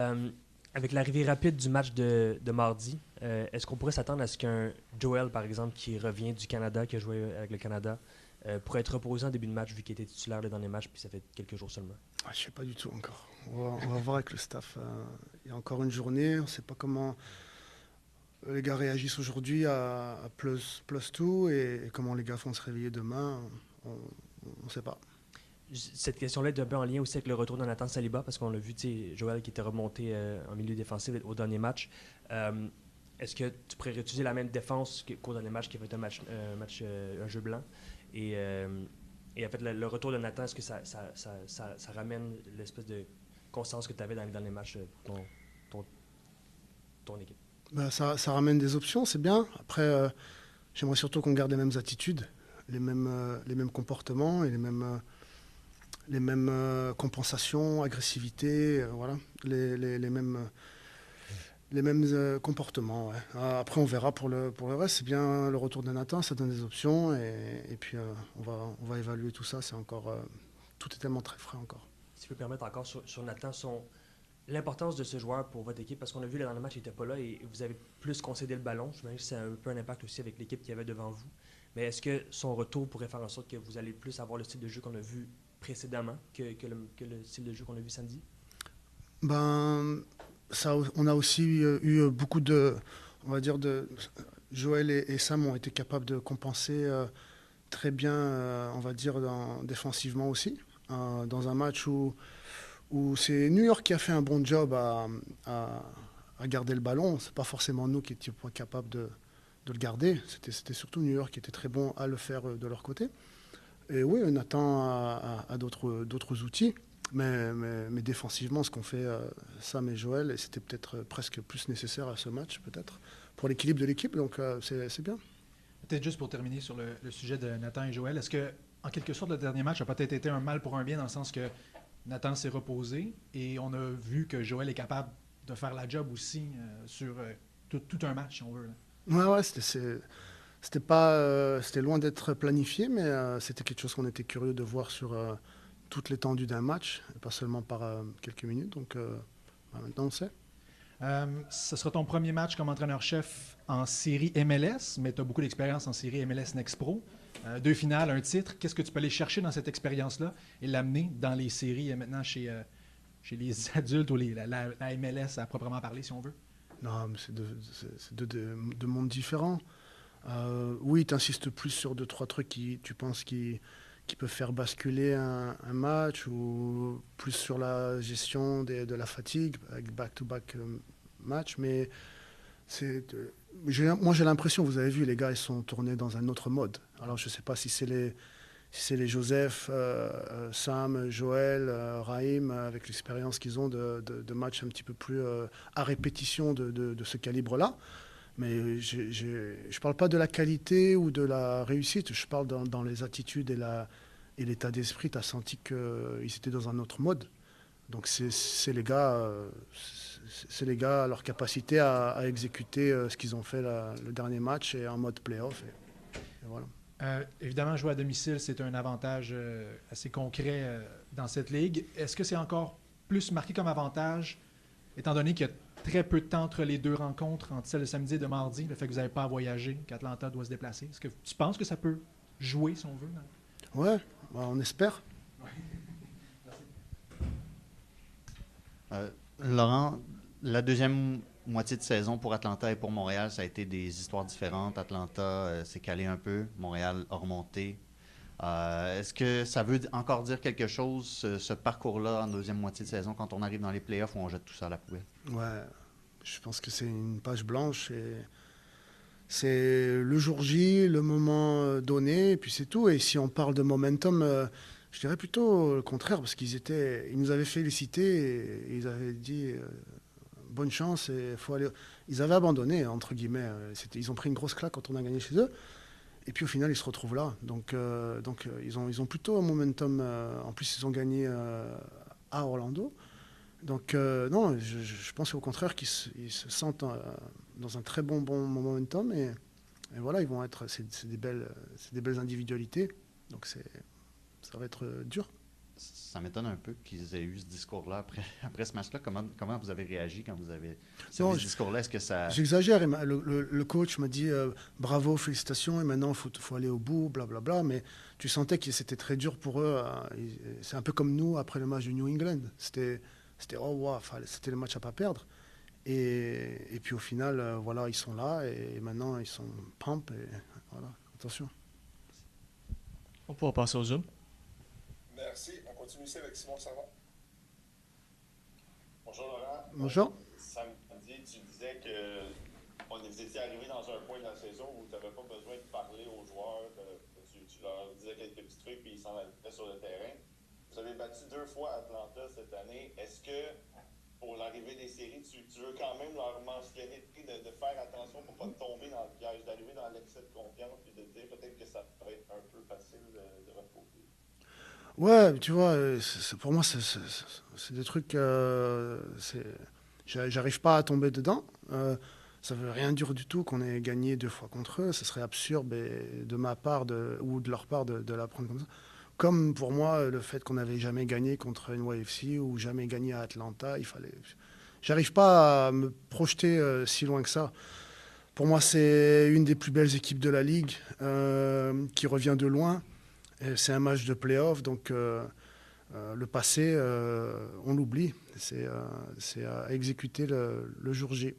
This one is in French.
Euh, Avec l'arrivée rapide du match de mardi, est-ce qu'on pourrait s'attendre à ce qu'un Joel, par exemple, qui revient du Canada, qui a joué avec le Canada, pourrait être reposé en début de match vu qu'il était titulaire le dernier match, puis ça fait quelques jours seulement? Je ne sais pas du tout encore. On va voir avec le staff. Il y a encore une journée. On ne sait pas comment les gars réagissent aujourd'hui à plus 2 et comment les gars vont se réveiller demain. On ne sait pas. Cette question-là est un peu en lien aussi avec le retour de Nathan Saliba, parce qu'on l'a vu, Joel qui était remonté en milieu défensif au dernier match. Euh, Est-ce que tu pourrais réutiliser la même défense qu'au dernier match, qui avait été un jeu blanc? Et, euh, et en fait, le retour de Nathan, est-ce que ça ramène l'espèce de constance que tu avais dans les derniers matchs pour ton, ton équipe? Ça ramène des options, c'est bien. Après, j'aimerais surtout qu'on garde les mêmes attitudes, les mêmes comportements et les mêmes compensations, agressivité, voilà, les mêmes comportements. Ouais. Après, on verra pour le reste. C'est bien le retour de Nathan, ça donne des options et puis on va évaluer tout ça. C'est encore, tout est tellement très frais encore. Si je peux permettre encore sur Nathan, l'importance de ce joueur pour votre équipe, parce qu'on a vu dans le match, il n'était pas là et vous avez plus concédé le ballon. Je me dis que c'est un peu un impact aussi avec l'équipe qu'il y avait devant vous. Mais est-ce que son retour pourrait faire en sorte que vous allez plus avoir le style de jeu qu'on a vu précédemment que le style de jeu qu'on a vu samedi? Ben, on a aussi eu beaucoup de, on va dire, Joël et Sam ont été capables de compenser très bien, on va dire, défensivement aussi, dans un match où c'est New York qui a fait un bon job à, à garder le ballon. C'est pas forcément nous qui étions pas capables de le garder. C'était surtout New York qui était très bon à le faire de leur côté. Et oui, Nathan a d'autres outils. Mais défensivement, ce qu'ont fait Sam et Joël, et c'était peut-être presque plus nécessaire à ce match, peut-être, pour l'équilibre de l'équipe. Donc c'est bien. Peut-être juste pour terminer sur le sujet de Nathan et Joël, est-ce que, en quelque sorte, le dernier match a peut-être été un mal pour un bien dans le sens que Nathan s'est reposé et on a vu que Joël est capable de faire la job aussi sur tout un match, si on veut. Là. Ouais, c'était pas, c'était loin d'être planifié, mais c'était quelque chose qu'on était curieux de voir sur toute l'étendue d'un match, et pas seulement par quelques minutes. Donc maintenant, on sait. Ce sera ton premier match comme entraîneur-chef en série MLS, mais tu as beaucoup d'expérience en série MLS Next Pro. Deux finales, un titre. Qu'est-ce que tu peux aller chercher dans cette expérience-là et l'amener dans les séries maintenant chez les adultes ou la MLS à proprement parler, si on veut? Non, mais c'est deux mondes différents. Oui, tu insistes plus sur deux, trois trucs qui tu penses qui peuvent faire basculer un match ou plus sur la gestion de la fatigue avec back-to-back match. Mais moi, j'ai l'impression, vous avez vu, les gars, ils sont tournés dans un autre mode. Alors, je ne sais pas si c'est les Joseph, Sam, Joël, Raïm, avec l'expérience qu'ils ont de matchs un petit peu plus à répétition de ce calibre-là. Mais je ne parle pas de la qualité ou de la réussite, je parle dans les attitudes et l'état d'esprit. Tu as senti qu'ils étaient dans un autre mode. Donc c'est les gars à leur capacité à exécuter ce qu'ils ont fait le dernier match et en mode playoff. Et voilà. Évidemment, jouer à domicile, c'est un avantage assez concret dans cette ligue. Est-ce que c'est encore plus marqué comme avantage, étant donné qu'il y a très peu de temps entre les deux rencontres, entre celle de samedi et de mardi, le fait que vous n'avez pas à voyager, qu'Atlanta doit se déplacer? Est-ce que tu penses que ça peut jouer, si on veut? Ouais, on espère. Laurent, la deuxième moitié de saison pour Atlanta et pour Montréal, ça a été des histoires différentes. Atlanta s'est calé un peu, Montréal a remonté. Est-ce que ça veut encore dire quelque chose, ce parcours-là en deuxième moitié de saison, quand on arrive dans les playoffs où on jette tout ça à la poubelle? Ouais, je pense que c'est une page blanche et c'est le jour J, le moment donné, et puis c'est tout. Et si on parle de momentum, je dirais plutôt le contraire, parce ils nous avaient félicité et ils avaient dit bonne chance et faut aller. Ils avaient abandonné entre guillemets. Ils ont pris une grosse claque quand on a gagné chez eux. Et puis au final, ils se retrouvent là. Donc ils ont plutôt un momentum. En plus, ils ont gagné à Orlando. Donc non, je pense au contraire qu'ils se sentent dans un très bon momentum. Et voilà, ils vont être. C'est des belles individualités. Donc ça va être dur. ça m'étonne un peu qu'ils aient eu ce discours-là après ce match-là. Comment vous avez réagi quand vous avez Non, ce discours-là? Est-ce que ça... J'exagère. Le coach m'a dit bravo, félicitations, et maintenant il faut aller au bout, blablabla. Mais tu sentais que c'était très dur pour eux. C'est un peu comme nous après le match du New England. C'était oh, wow, c'était le match à pas perdre. Et puis au final, voilà, ils sont là et maintenant ils sont pump. Et voilà, attention. On pourra passer au Zoom. Merci. On continue ici avec Simon Savard. Bonjour Laurent. Bonjour. Samedi, tu disais que vous étiez arrivé dans un point de la saison où tu n'avais pas besoin de parler aux joueurs. Tu leur disais quelques petits trucs puis ils s'en allaient sur le terrain. Vous avez battu 2 fois Atlanta cette année. Est-ce que pour l'arrivée des séries, tu veux quand même leur mentionner de faire attention pour ne pas tomber dans le piège, d'arriver dans l'excès de confiance puis de dire peut-être que ça va être un peu facile de votre côté? Ouais, tu vois, pour moi, c'est des trucs. J'arrive pas à tomber dedans. Ça veut rien dire du tout qu'on ait gagné 2 fois contre eux. Ce serait absurde de ma part ou de leur part de la prendre comme ça. Comme pour moi, le fait qu'on n'avait jamais gagné contre NYFC ou jamais gagné à Atlanta, j'arrive pas à me projeter si loin que ça. Pour moi, c'est une des plus belles équipes de la ligue qui revient de loin. C'est un match de play-off, donc le passé, on l'oublie. C'est à exécuter le jour J.